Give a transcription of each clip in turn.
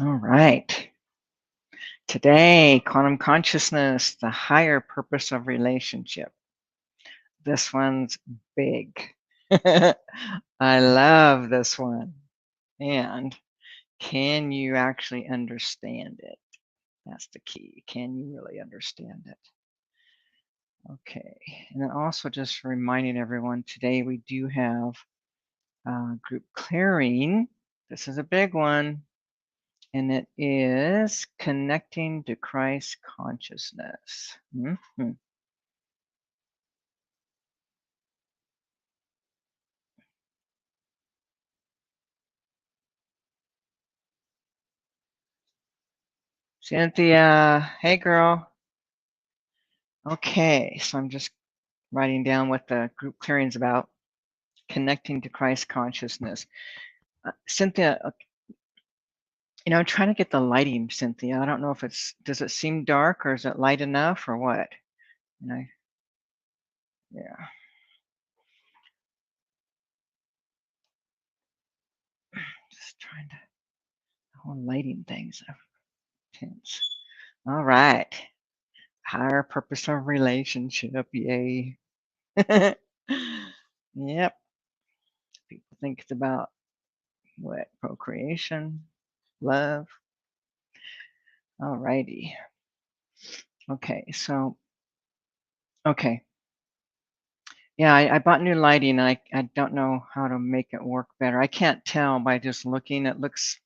All right. Today, quantum consciousness, the higher purpose of relationship. This one's big. I love this one. And can you actually understand it? That's the key. Can you really understand it? Okay. And then also just reminding everyone today we do have group clearing. This is a big one. And it is connecting to Christ consciousness. Mhm. Cynthia, hey girl. Okay, so I'm just writing down what the group clearing's about. Connecting to Christ consciousness. Cynthia, I'm trying to get the lighting, Cynthia. I don't know if does it seem dark or is it light enough or what? And yeah, just trying to, the whole lighting things are tense. All right. Higher purpose of relationship. Yay. Yep. People think it's about what? Procreation, love. All righty. Okay, so, okay. Yeah, I bought new lighting and I don't know how to make it work better. I can't tell by just looking. It looks,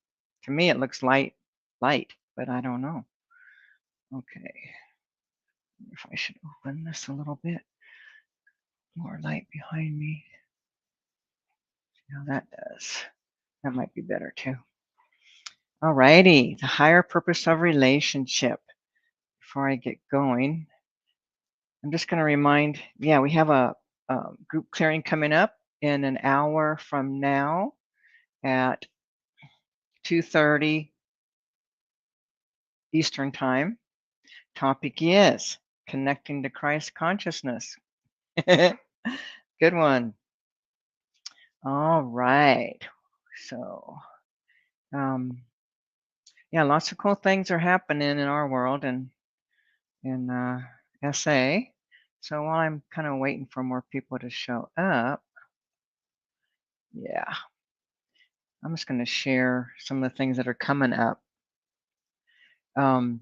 to me, it looks light, but I don't know. Okay, if I should open this a little bit. More light behind me. See how that does. That might be better too. All righty, the higher purpose of relationship. Before I get going, I'm just going to remind, yeah, we have a group clearing coming up in an hour from now at 2:30 Eastern Time. Topic is connecting to Christ consciousness. Good one. All right. So, yeah, lots of cool things are happening in our world and in SA. So while I'm kind of waiting for more people to show up, yeah, I'm just going to share some of the things that are coming up. Um,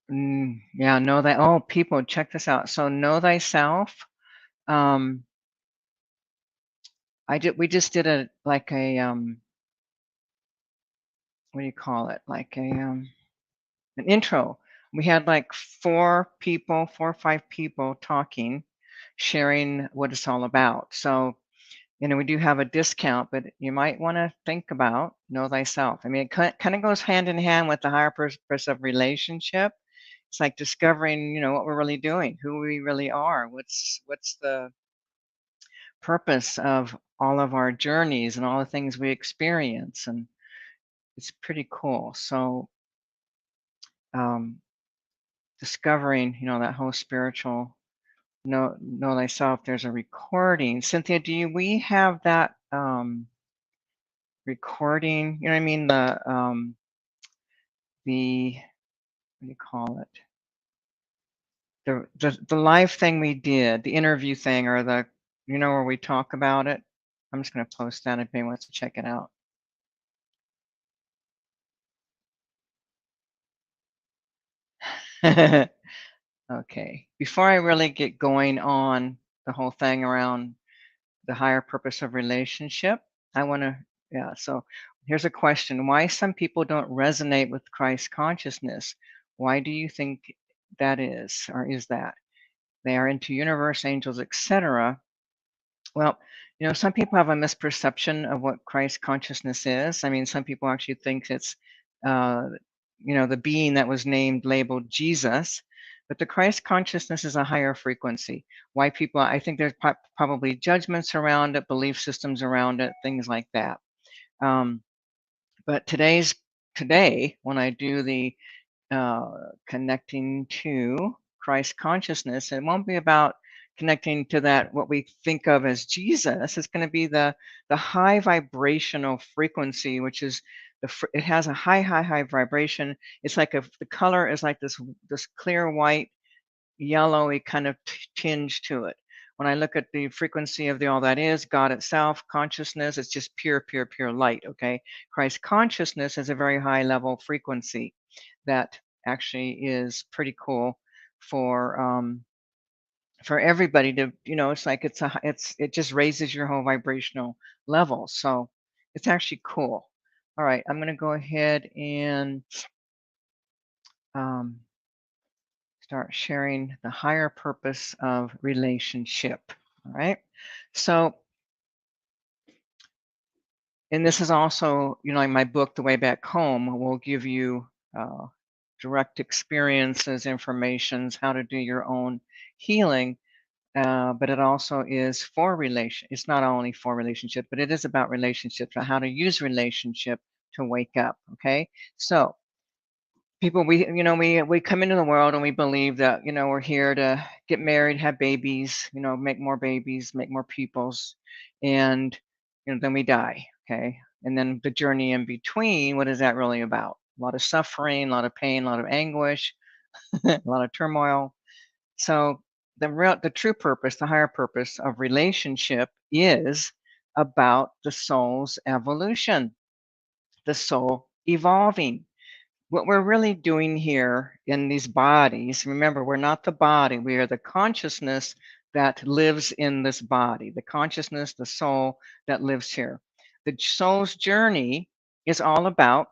yeah, know that. Oh, people, check this out. So know thyself. Um, we just did a like a what do you call it? Like a an intro. We had like four or five people talking, sharing what it's all about. So we do have a discount, but you might want to think about know thyself. I mean, it kind of goes hand in hand with the higher purpose of relationship. It's like discovering, what we're really doing, who we really are, what's the purpose of all of our journeys and all the things we experience, and it's pretty cool. So, um, discovering, that whole spiritual know thyself. There's a recording. Cynthia, we have that recording? You know what I mean? The what do you call it? The live thing we did, the interview thing, or the where we talk about it. I'm just going to post that if anyone wants to check it out. Okay. Before I really get going on the whole thing around the higher purpose of relationship, I want to, yeah. So here's a question: why some people don't resonate with Christ consciousness? Why do you think that is, or is that? They are into universe, angels, etc. Well, some people have a misperception of what Christ consciousness is. I mean, some people actually think it's, uh, the being that was named, labeled Jesus. But the Christ consciousness is a higher frequency. Why people, I think there's probably judgments around it, belief systems around it, things like that. But today, when I do the connecting to Christ consciousness, it won't be about connecting to that, what we think of as Jesus, is going to be the high vibrational frequency, which is it has a high vibration. It's like the color is like this clear white, yellowy kind of tinge to it. When I look at the frequency of the all that is, God itself, consciousness, it's just pure light, okay? Christ consciousness is a very high level frequency that actually is pretty cool for everybody to, it's like it just raises your whole vibrational level. So it's actually cool. All right, I'm going to go ahead and um, start sharing the higher purpose of relationship. All right. So, and this is also, in my book, The Way Back Home, will give you direct experiences, informations, how to do your own healing. But it also is for relation. It's not only for relationship, but it is about relationships, and how to use relationship to wake up. Okay. So people, we come into the world and we believe that, we're here to get married, have babies, make more babies, make more peoples, and then we die. Okay. And then the journey in between, what is that really about? A lot of suffering, a lot of pain, a lot of anguish, a lot of turmoil. So the true purpose, the higher purpose of relationship is about the soul's evolution, the soul evolving. What we're really doing here in these bodies, remember, we're not the body, we are the consciousness that lives in this body, the consciousness, the soul that lives here. The soul's journey is all about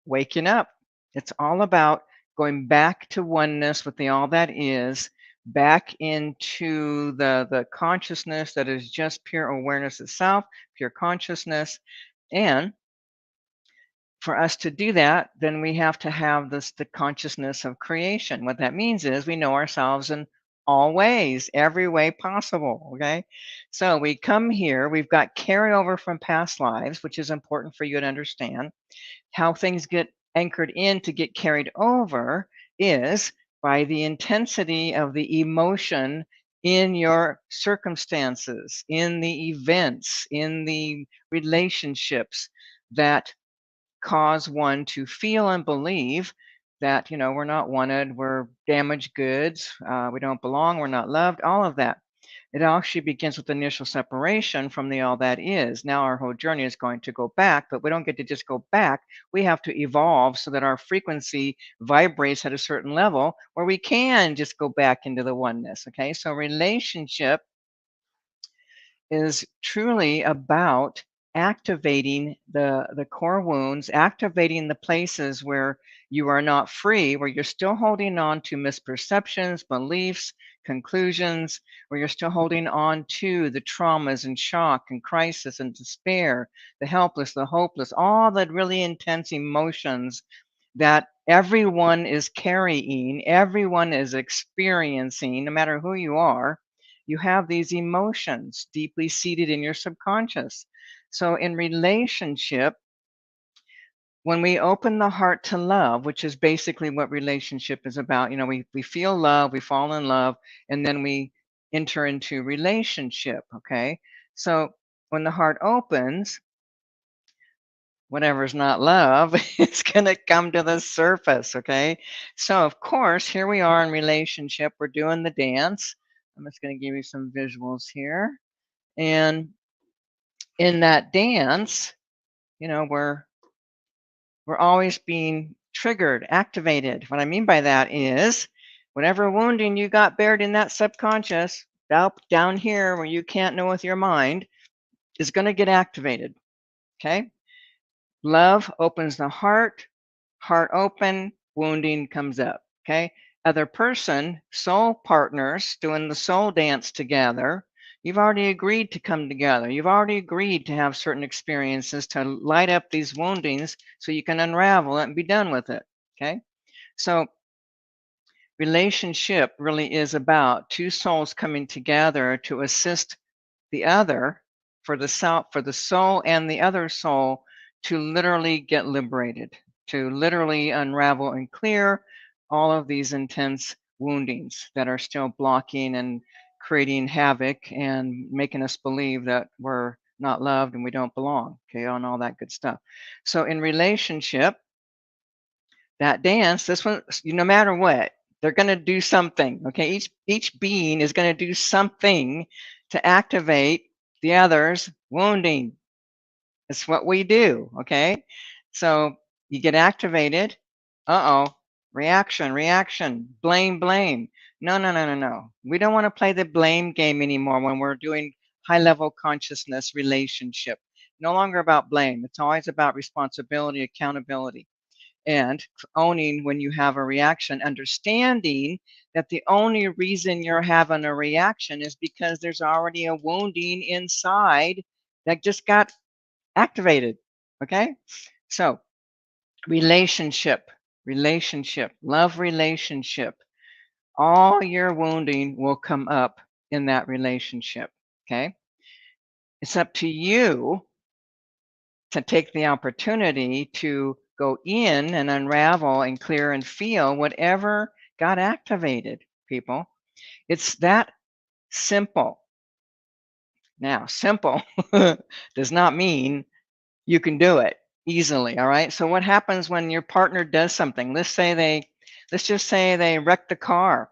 waking up. It's all about going back to oneness with the all that is, back into the consciousness that is just pure awareness itself, pure consciousness. And for us to do that, then we have to have the consciousness of creation. What that means is we know ourselves in all ways, every way possible. Okay. So we come here, we've got carryover from past lives, which is important for you to understand. How things get anchored in to get carried over is by the intensity of the emotion in your circumstances, in the events, in the relationships that cause one to feel and believe that, we're not wanted, we're damaged goods, we don't belong, we're not loved, all of that. It actually begins with initial separation from the all that is. Now our whole journey is going to go back, but we don't get to just go back. We have to evolve so that our frequency vibrates at a certain level where we can just go back into the oneness. Okay. So relationship is truly about activating the core wounds, activating the places where you are not free, where you're still holding on to misperceptions, beliefs, conclusions, where you're still holding on to the traumas and shock and crisis and despair, the helpless, the hopeless, all the really intense emotions that everyone is carrying, everyone is experiencing, no matter who you are. You have these emotions deeply seated in your subconscious. So, in relationship, when we open the heart to love, which is basically what relationship is about, we feel love, we fall in love, and then we enter into relationship. Okay. So, when the heart opens, whatever's not love is going to come to the surface. Okay. So, of course, here we are in relationship. We're doing the dance. I'm just going to give you some visuals here. And in that dance, we're always being triggered, activated. What I mean by that is whatever wounding you got buried in that subconscious, down here where you can't know with your mind, is going to get activated. Okay. Love opens the heart, heart open, wounding comes up. Okay. Other person, soul partners doing the soul dance together. You've already agreed to come together. You've already agreed to have certain experiences to light up these woundings so you can unravel it and be done with it. Okay. So relationship really is about two souls coming together to assist the other, for the soul and the other soul, to literally get liberated, to literally unravel and clear all of these intense woundings that are still blocking and creating havoc and making us believe that we're not loved and we don't belong, okay, and all that good stuff. So in relationship, that dance, this one, no matter what, they're going to do something. Okay, each being is going to do something to activate the other's wounding. It's what we do. Okay, so you get activated. Uh oh, reaction, reaction, blame, blame. No, no, no, no, no. We don't want to play the blame game anymore when we're doing high level consciousness relationship. No longer about blame. It's always about responsibility, accountability, and owning when you have a reaction, understanding that the only reason you're having a reaction is because there's already a wounding inside that just got activated. Okay, so relationship, relationship, love relationship, all your wounding will come up in that relationship. Okay, it's up to you to take the opportunity to go in and unravel and clear and feel whatever got activated, people. It's that simple. Now, simple does not mean you can do it easily, all right? So what happens when your partner does something? Let's just say they wrecked the car.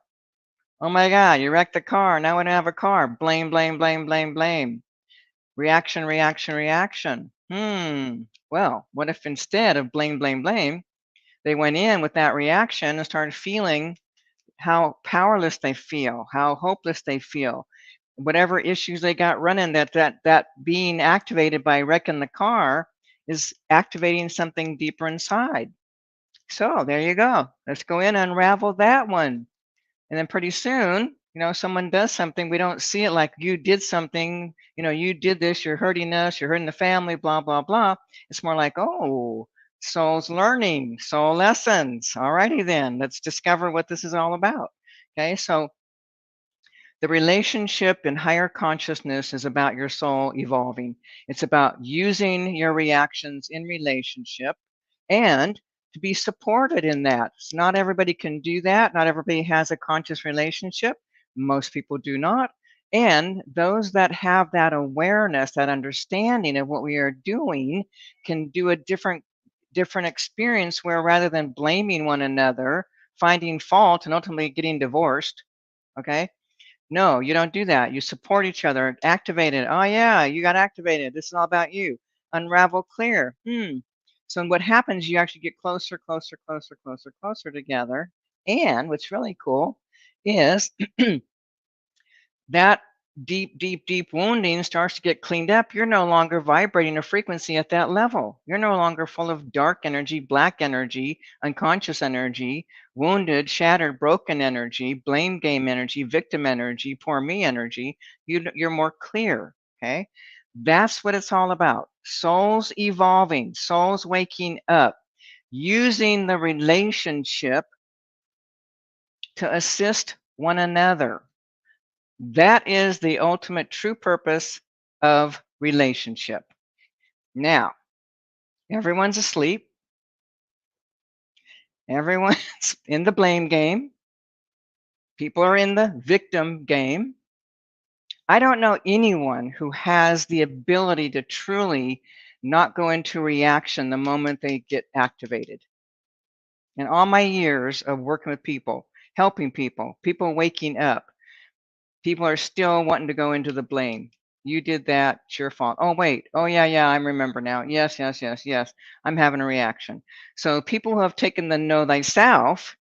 Oh my God, you wrecked the car. Now we don't have a car. Blame, blame, blame, blame, blame. Reaction, reaction, reaction. Well, what if instead of blame, blame, blame, they went in with that reaction and started feeling how powerless they feel, how hopeless they feel, whatever issues they got running, that being activated by wrecking the car is activating something deeper inside. So there you go. Let's go in and unravel that one. And then pretty soon, someone does something, we don't see it like you did something, you did this, you're hurting us, you're hurting the family, blah, blah, blah. It's more like, oh, soul's learning, soul lessons. All righty then, let's discover what this is all about. Okay, so the relationship in higher consciousness is about your soul evolving. It's about using your reactions in relationship and to be supported in that. Not everybody can do that. Not everybody has a conscious relationship. Most people do not. And those that have that awareness, that understanding of what we are doing, can do a different experience where rather than blaming one another, finding fault, and ultimately getting divorced, okay, no, you don't do that. You support each other. Activated. Oh yeah, you got activated. This is all about you. Unravel, clear. So what happens, you actually get closer, closer, closer, closer, closer together. And what's really cool is that deep, deep, deep wounding starts to get cleaned up. You're no longer vibrating a frequency at that level. You're no longer full of dark energy, black energy, unconscious energy, wounded, shattered, broken energy, blame game energy, victim energy, poor me energy. You're more clear. Okay. That's what it's all about. Souls evolving, souls waking up, using the relationship to assist one another. That is the ultimate true purpose of relationship. Now, everyone's asleep. Everyone's in the blame game. People are in the victim game. I don't know anyone who has the ability to truly not go into reaction the moment they get activated. In all my years of working with people, helping people, people waking up, people are still wanting to go into the blame. You did that, it's your fault. Oh, wait. Oh, yeah, yeah, I remember now. Yes, yes, yes, yes. I'm having a reaction. So people who have taken the know thyself,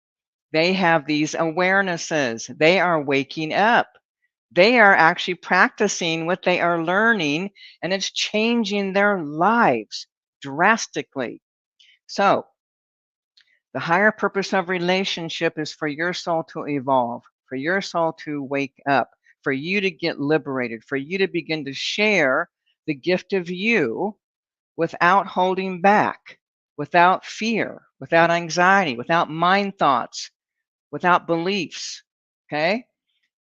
they have these awarenesses. They are waking up. They are actually practicing what they are learning, and it's changing their lives drastically. So the higher purpose of relationship is for your soul to evolve, for your soul to wake up, for you to get liberated, for you to begin to share the gift of you without holding back, without fear, without anxiety, without mind thoughts, without beliefs. Okay?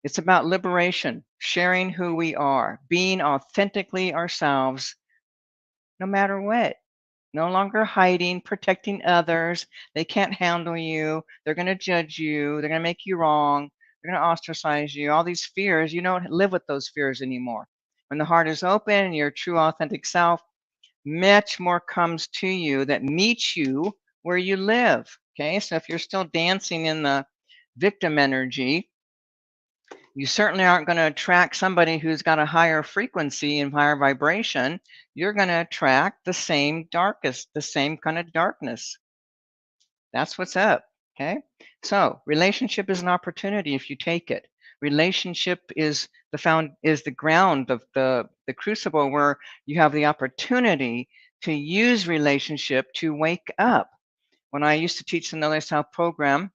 It's about liberation, sharing who we are, being authentically ourselves, no matter what. No longer hiding, protecting others. They can't handle you. They're going to judge you. They're going to make you wrong. They're going to ostracize you. All these fears, you don't live with those fears anymore. When the heart is open, your true authentic self, much more comes to you that meets you where you live. Okay, so if you're still dancing in the victim energy, you certainly aren't going to attract somebody who's got a higher frequency and higher vibration. You're going to attract the same darkest, the same kind of darkness. That's what's up. Okay. So relationship is an opportunity if you take it. Relationship is the ground of the crucible where you have the opportunity to use relationship to wake up. When I used to teach the Another Self program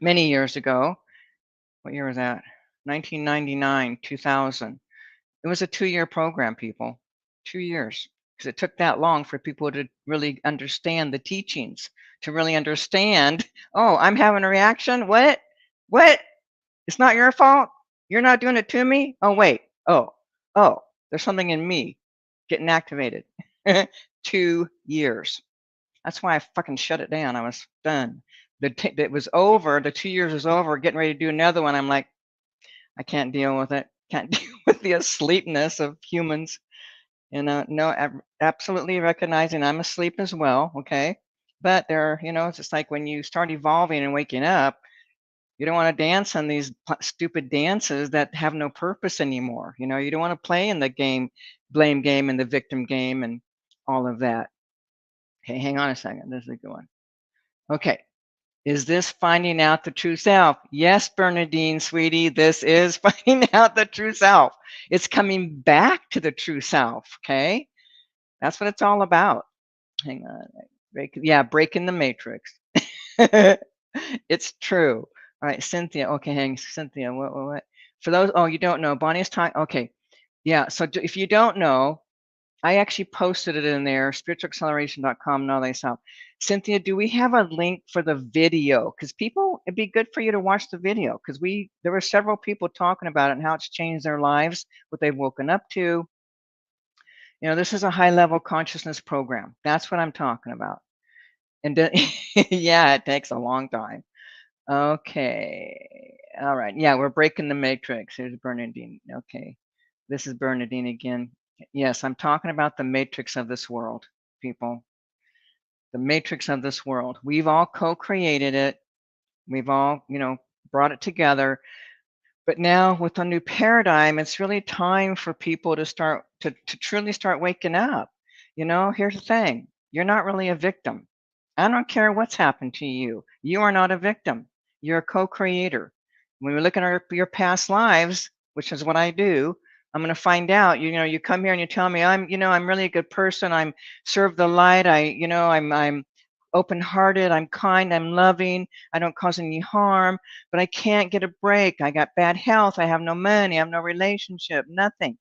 many years ago, what year was that? 1999, 2000. It was a 2-year program, people. 2 years. Because it took that long for people to really understand the teachings, to really understand, oh, I'm having a reaction. What? What? It's not your fault. You're not doing it to me. Oh, wait. Oh, there's something in me getting activated. 2 years. That's why I fucking shut it down. I was done. It was over. The 2 years was over. Getting ready to do another one. I'm like, I can't deal with it. Can't deal with the asleepness of humans. And no, absolutely recognizing I'm asleep as well. Okay. But it's just like when you start evolving and waking up, you don't want to dance on these stupid dances that have no purpose anymore. You don't want to play in the blame game and the victim game and all of that. Okay. Hang on a second. This is a good one. Okay. Is this finding out the true self? Yes, Bernadine, sweetie, this is finding out the true self. It's coming back to the true self, okay? That's what it's all about. Hang on. Breaking the matrix. It's true. All right, Cynthia. Okay, Cynthia, what? For those, you don't know, Bonnie's talking. Okay, yeah, so if you don't know, I actually posted it in there, spiritualacceleration.com, know thyself. Cynthia, do we have a link for the video? Because it'd be good for you to watch the video because there were several people talking about it and how it's changed their lives, what they've woken up to. This is a high level consciousness program. That's what I'm talking about. And yeah, it takes a long time. Okay. All right. Yeah, we're breaking the matrix. Here's Bernadine. Okay. This is Bernadine again. Yes, I'm talking about the matrix of this world, people. The matrix of this world. We've all co-created it. We've all, brought it together. But now with a new paradigm, it's really time for people to start to truly start waking up. Here's the thing. You're not really a victim. I don't care what's happened to you. You are not a victim. You're a co-creator. When we look at your past lives, which is what I do, I'm going to find out, you come here and you tell me I'm really a good person. I'm serve the light. I'm open-hearted. I'm kind. I'm loving. I don't cause any harm, but I can't get a break. I got bad health. I have no money. I have no relationship, nothing.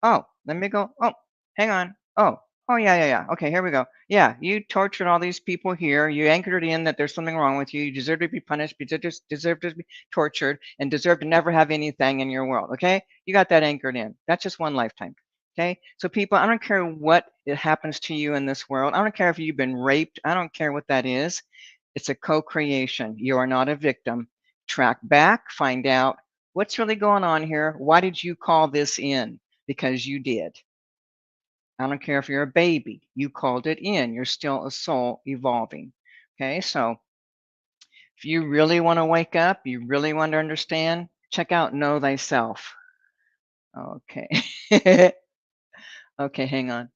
Oh, let me go. Oh, hang on. Oh, yeah. Okay, here we go. Yeah, you tortured all these people here. You anchored it in that there's something wrong with you. You deserve to be punished. You deserve to be tortured and deserve to never have anything in your world. Okay, you got that anchored in. That's just one lifetime. Okay, so people, I don't care what it happens to you in this world. I don't care if you've been raped. I don't care what that is. It's a co-creation. You are not a victim. Track back, find out what's really going on here. Why did you call this in? Because you did. I don't care if you're a baby, you called it in. You're still a soul evolving. Okay, so if you really want to wake up, you really want to understand, check out Know Thyself. Okay. Okay, hang on.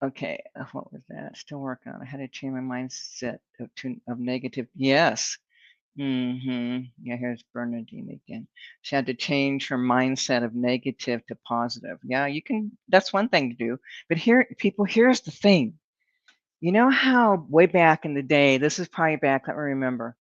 Okay, what was that? Still working on it. I had to change my mindset of negative. Yes. Yeah, here's Bernadine again. She had to change her mindset of negative to positive. Yeah, that's one thing to do. But here's the thing. You know how way back in the day, this is probably back, let me remember.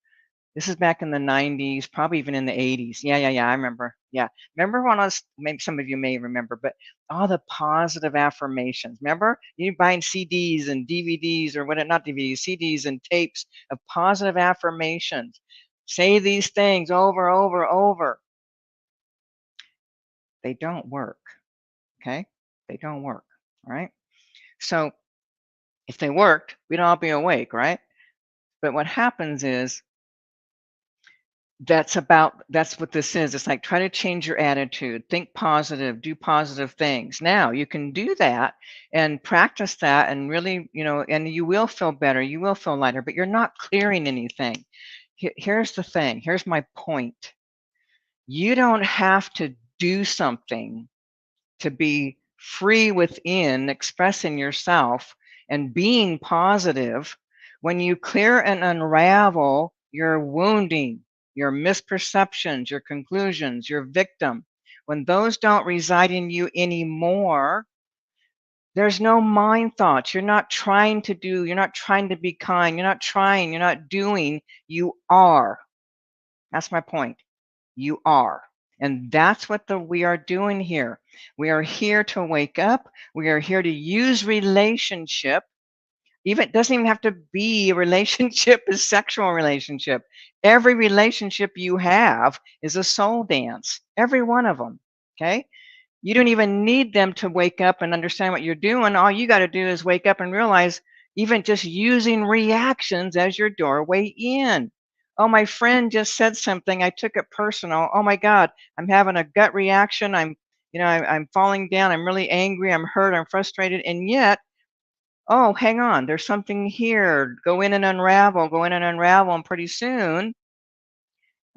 This is back in the 90s, probably even in the 80s. Yeah, I remember. Yeah. Remember when maybe some of you may remember, but all the positive affirmations. Remember? You buying CDs and DVDs or not DVDs, CDs and tapes of positive affirmations. Say these things over. They don't work. Okay? They don't work. All right? So if they worked, we'd all be awake, right? But what happens is that's what this is. It's like try to change your attitude, think positive, do positive things. Now you can do that and practice that and really, and you will feel better, you will feel lighter, but you're not clearing anything. Here's the thing, here's my point. You don't have to do something to be free within, expressing yourself and being positive. When you clear and unravel your wounding, your misperceptions, your conclusions, your victim, when those don't reside in you anymore, there's no mind thoughts. You're not trying to do, you're not trying to be kind, you're not trying, you're not doing, you are. That's my point. You are. And that's what we are doing here. We are here to wake up. We are here to use relationship. Even it doesn't even have to be a relationship, a sexual relationship. Every relationship you have is a soul dance. Every one of them. Okay. You don't even need them to wake up and understand what you're doing. All you got to do is wake up and realize even just using reactions as your doorway in. Oh, my friend just said something. I took it personal. Oh my God, I'm having a gut reaction. I'm falling down. I'm really angry. I'm hurt. I'm frustrated. And yet, oh, hang on. There's something here. Go in and unravel. Go in and unravel. And pretty soon,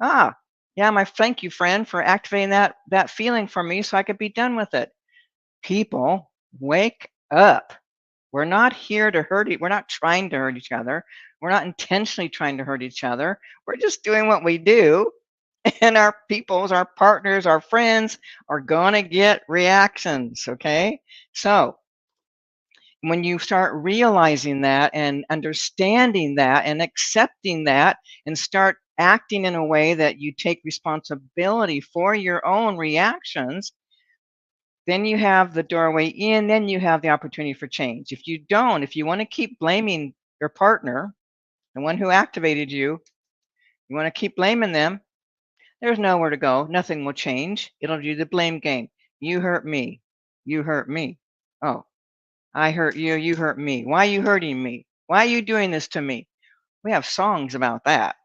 ah, yeah, my thank you, friend, for activating that feeling for me so I could be done with it. People, wake up. We're not here to hurt we're not trying to hurt each other. We're not intentionally trying to hurt each other. We're just doing what we do. And our peoples, our partners, our friends are gonna get reactions. Okay. So when you start realizing that and understanding that and accepting that and start acting in a way that you take responsibility for your own reactions, then you have the doorway in, then you have the opportunity for change. If you don't, if you want to keep blaming your partner, the one who activated you want to keep blaming them, there's nowhere to go. Nothing will change. It'll do the blame game. You hurt me. You hurt me. Oh, I hurt you. You hurt me. Why are you hurting me? Why are you doing this to me? We have songs about that.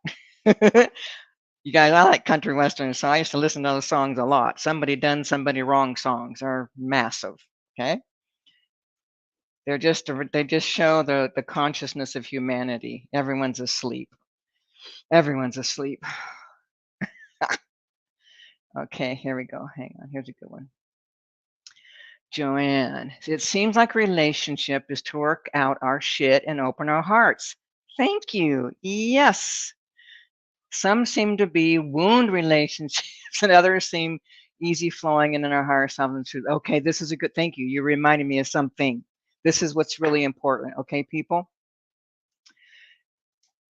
You guys, I like country western, so I used to listen to those songs a lot. Somebody done, somebody wrong songs are massive. Okay. They just show the consciousness of humanity. Everyone's asleep. Everyone's asleep. Okay, here we go. Hang on. Here's a good one. Joanne, it seems like a relationship is to work out our shit and open our hearts. Thank you. Yes. Some seem to be wound relationships and others seem easy flowing and in our higher self and truth. Okay, this is a good, thank you. You reminded me of something. This is what's really important. Okay, people?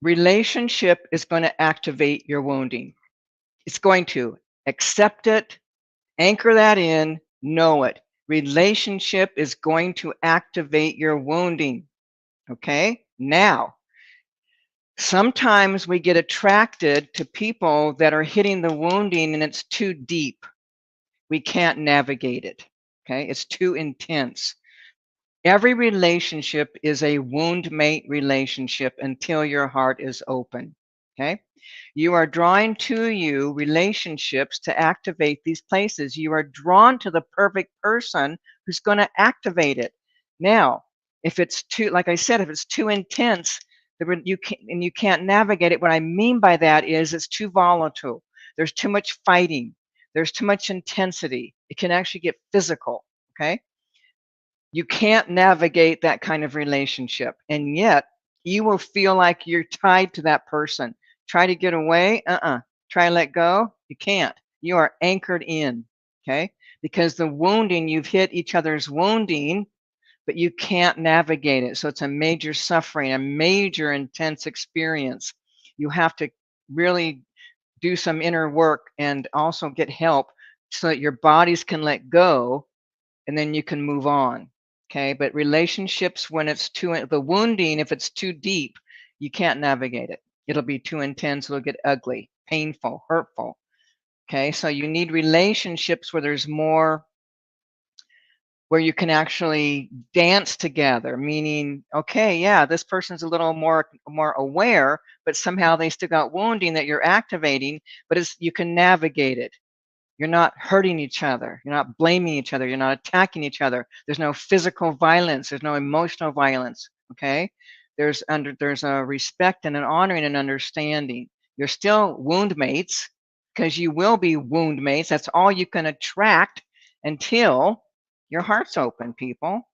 Relationship is going to activate your wounding. It's going to accept it, anchor that in, know it. Relationship is going to activate your wounding. Okay? Now, sometimes we get attracted to people that are hitting the wounding and it's too deep. We can't navigate it. Okay? It's too intense. Every relationship is a wound mate relationship until your heart is open. Okay? You are drawing to you relationships to activate these places. You are drawn to the perfect person who's going to activate it. Now, if it's too, like I said, if it's too intense, you can't navigate it. What I mean by that is it's too volatile. There's too much fighting. There's too much intensity. It can actually get physical. Okay? You can't navigate that kind of relationship. And yet you will feel like you're tied to that person. Try to get away. Try to let go. You can't. You are anchored in. Okay. Because the wounding, you've hit each other's wounding, but you can't navigate it. So it's a major suffering, a major intense experience. You have to really do some inner work and also get help so that your bodies can let go and then you can move on. Okay, but relationships, when it's the wounding, if it's too deep, you can't navigate it. It'll be too intense, it'll get ugly, painful, hurtful. Okay, so you need relationships where there's more where you can actually dance together, meaning, okay, yeah, this person's a little more aware, but somehow they still got wounding that you're activating, but you can navigate it. You're not hurting each other. You're not blaming each other. You're not attacking each other. There's no physical violence. There's no emotional violence. Okay. There's a respect and an honoring and understanding. You're still wound mates because you will be wound mates. That's all you can attract until your heart's open, people.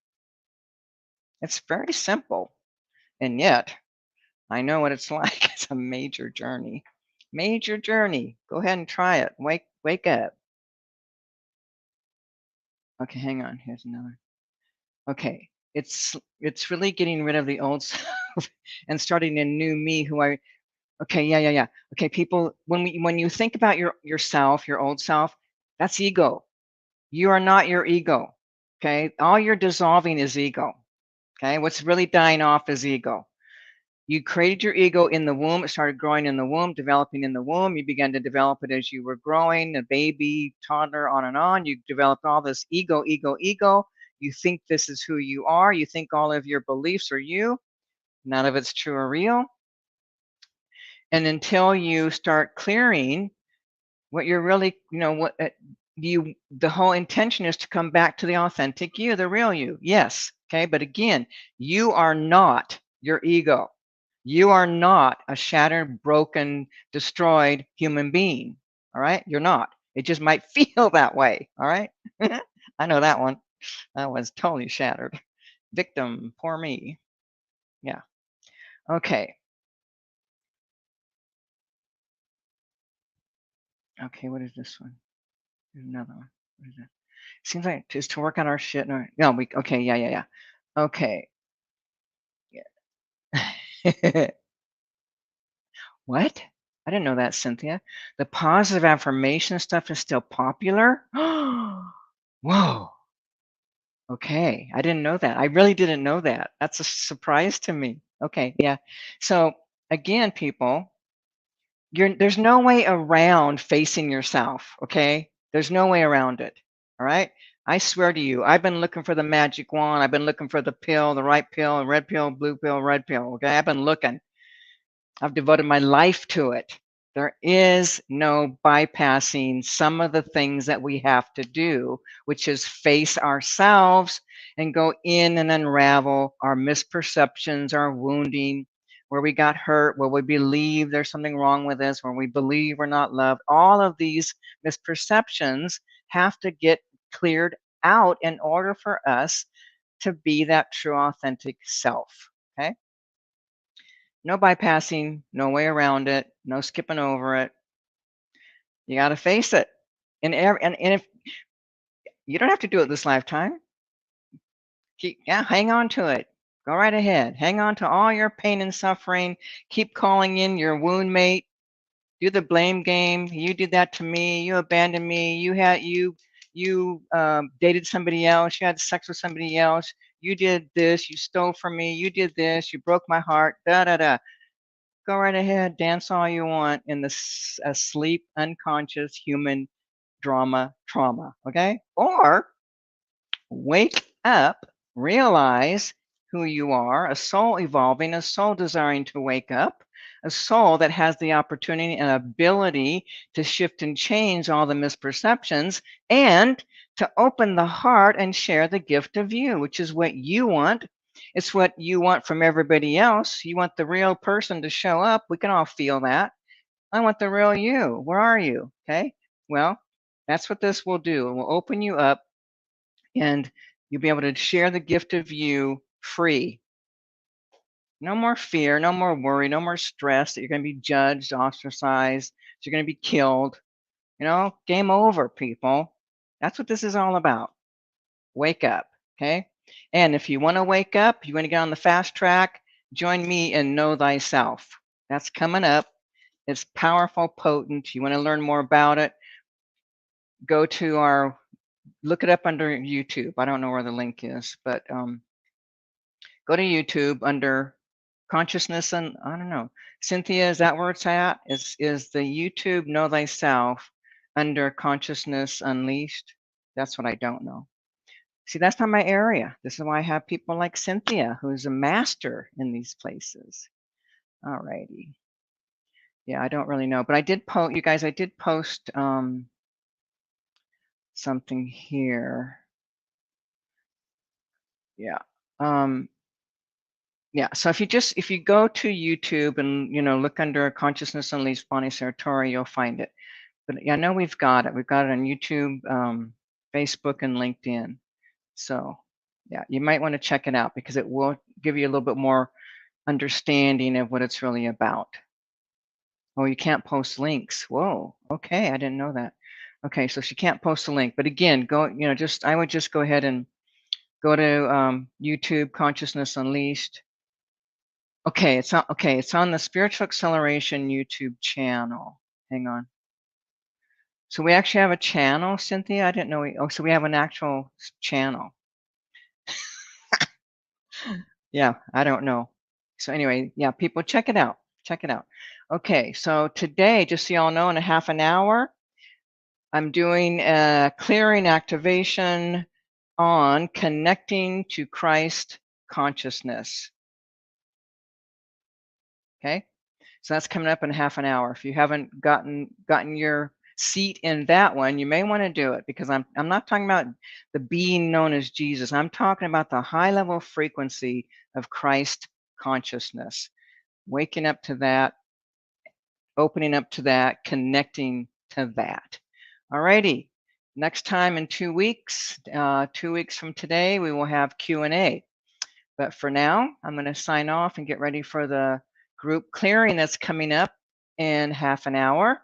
It's very simple. And yet, I know what it's like. It's a major journey. Major journey. Go ahead and try it. Wake up. Okay, hang on. Here's another. Okay, it's really getting rid of the old self and starting a new me who I. Okay, yeah. Okay, people, when you think about yourself, your old self, that's ego. You are not your ego. Okay, all you're dissolving is ego. Okay, what's really dying off is ego. You created your ego in the womb. It started growing in the womb, developing in the womb. You began to develop it as you were growing, a baby, toddler, on and on. You developed all this ego. You think this is who you are. You think all of your beliefs are you. None of it's true or real. And until you start clearing what you're really, the whole intention is to come back to the authentic you, the real you. Yes. Okay. But again, you are not your ego. You are not a shattered, broken, destroyed human being. All right. You're not. It just might feel that way. All right. I know that one. That was totally shattered. Victim, poor me. Yeah. Okay. Okay. What is this one? There's another one. What is that? Seems like just to work on our shit. No, okay. Yeah. Okay. Yeah. What? I didn't know that, Cynthia. The positive affirmation stuff is still popular? Whoa. Okay. I didn't know that. I really didn't know that. That's a surprise to me. Okay. Yeah. So again, people, there's no way around facing yourself. Okay. There's no way around it. All right. I swear to you, I've been looking for the magic wand. I've been looking for the pill, the right pill, red pill, blue pill, red pill. Okay. I've been looking. I've devoted my life to it. There is no bypassing some of the things that we have to do, which is face ourselves and go in and unravel our misperceptions, our wounding, where we got hurt, where we believe there's something wrong with us, where we believe we're not loved. All of these misperceptions have to get cleared out in order for us to be that true, authentic self. Okay. No bypassing, no way around it, no skipping over it. You got to face it. And if you don't have to do it this lifetime, hang on to it. Go right ahead. Hang on to all your pain and suffering. Keep calling in your wound mate. Do the blame game. You did that to me. You abandoned me. You dated somebody else. You had sex with somebody else. You did this. You stole from me. You did this. You broke my heart. Da da da. Go right ahead, dance all you want in the asleep, unconscious human trauma, okay? Or wake up, realize who you are, a soul evolving, a soul desiring to wake up, a soul that has the opportunity and ability to shift and change all the misperceptions and to open the heart and share the gift of you, which is what you want. It's what you want from everybody else. You want the real person to show up. We can all feel that. I want the real you. Where are you? Okay. Well, that's what this will do. It will open you up and you'll be able to share the gift of you free. No more fear, no more worry, no more stress that you're going to be judged, ostracized, you're going to be killed. Game over, people. That's what this is all about. Wake up, okay? And if you want to wake up, you want to get on the fast track, join me in Know Thyself. That's coming up. It's powerful, potent. You want to learn more about it, go to look it up under YouTube. I don't know where the link is, but go to YouTube under consciousness and I don't know. Cynthia, is that where it's at? Is the YouTube Know Thyself under Consciousness Unleashed? That's what I don't know. See, that's not my area. This is why I have people like Cynthia, who's a master in these places. All righty. Yeah, I don't really know, but I did post, you guys, I did post something here. Yeah. Yeah, so if you go to YouTube and, you know, look under Consciousness Unleashed Bonnie Serratore, you'll find it. But yeah, I know we've got it. We've got it on YouTube, Facebook, and LinkedIn. So yeah, you might want to check it out because it will give you a little bit more understanding of what it's really about. Oh, you can't post links. Whoa. Okay, I didn't know that. Okay, so she can't post a link. But again, go, you know, I would just go ahead and go to YouTube, Consciousness Unleashed. Okay, it's on the Spiritual Acceleration YouTube channel. Hang on. So we actually have a channel, Cynthia? I didn't know so we have an actual channel. Yeah, I don't know. So anyway, yeah, people check it out. Check it out. Okay, so today, just so y'all know, in a half an hour, I'm doing a clearing activation on connecting to Christ consciousness. Okay, so that's coming up in half an hour. If you haven't gotten your seat in that one, you may want to do it because I'm not talking about the being known as Jesus. I'm talking about the high level frequency of Christ consciousness, waking up to that, opening up to that, connecting to that. All righty. Next time in 2 weeks, 2 weeks from today, we will have Q&A. But for now, I'm going to sign off and get ready for the group clearing that's coming up in half an hour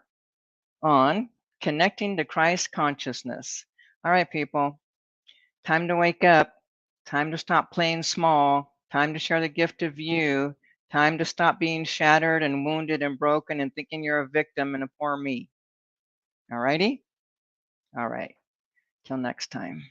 on connecting to Christ consciousness. All right, people, time to wake up. Time to stop playing small. Time to share the gift of you. Time to stop being shattered and wounded and broken and thinking you're a victim and a poor me. All righty? All right. Till next time.